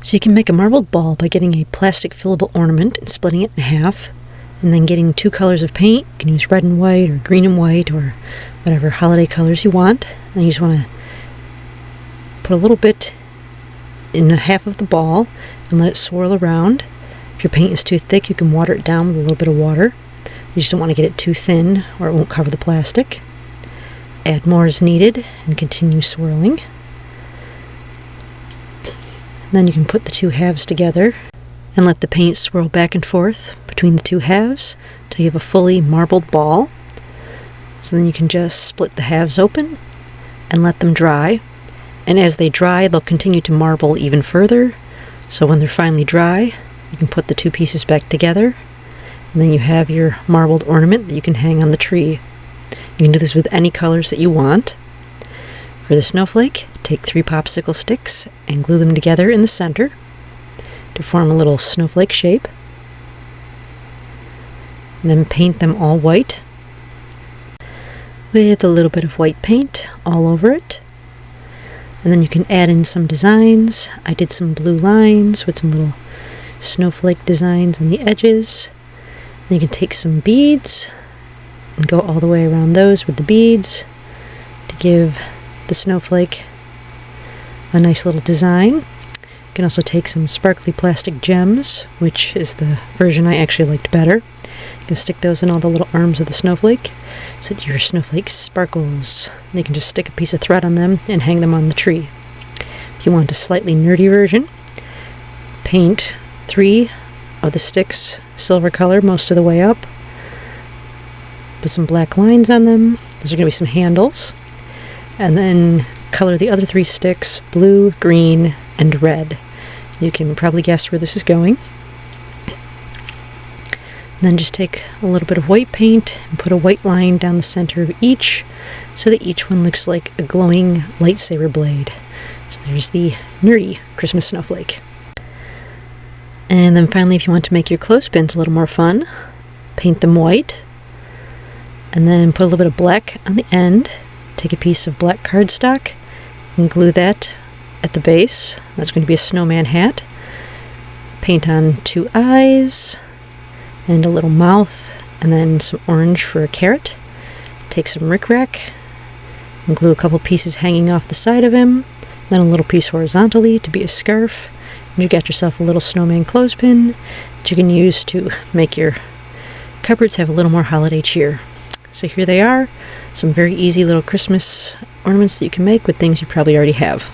So you can make a marbled ball by getting a plastic fillable ornament and splitting it in half, and then getting 2 colors of paint. You can use red and white or green and white or whatever holiday colors you want. And then you just want to put a little bit in half of the ball and let it swirl around. If your paint is too thick, you can water it down with a little bit of water. You just don't want to get it too thin or it won't cover the plastic. Add more as needed and continue swirling. Then you can put the 2 halves together and let the paint swirl back and forth between the 2 halves until you have a fully marbled ball. So then you can just split the halves open and let them dry. And as they dry, they'll continue to marble even further. So when they're finally dry, you can put the 2 pieces back together. And then you have your marbled ornament that you can hang on the tree. You can do this with any colors that you want. For the snowflake, take 3 popsicle sticks and glue them together in the center to form a little snowflake shape. And then paint them all white with a little bit of white paint all over it. And then you can add in some designs. I did some blue lines with some little snowflake designs on the edges. Then you can take some beads and go all the way around those with the beads to give the snowflake a nice little design. You can also take some sparkly plastic gems, which is the version I actually liked better. You can stick those in all the little arms of the snowflake so that your snowflake sparkles. And you can just stick a piece of thread on them and hang them on the tree. If you want a slightly nerdy version, paint 3 of the sticks silver color most of the way up. Put some black lines on them. Those are going to be some handles. And then color the other 3 sticks blue, green, and red. You can probably guess where this is going. And then just take a little bit of white paint and put a white line down the center of each so that each one looks like a glowing lightsaber blade. So there's the nerdy Christmas snowflake. And then finally, if you want to make your clothespins a little more fun, paint them white and then put a little bit of black on the end. Take a piece of black cardstock and glue that at the base. That's going to be a snowman hat. Paint on 2 eyes and a little mouth and then some orange for a carrot. Take some rickrack and glue a couple pieces hanging off the side of him, then a little piece horizontally to be a scarf. And you got yourself a little snowman clothespin that you can use to make your cupboards have a little more holiday cheer. So here they are, some very easy little Christmas ornaments that you can make with things you probably already have.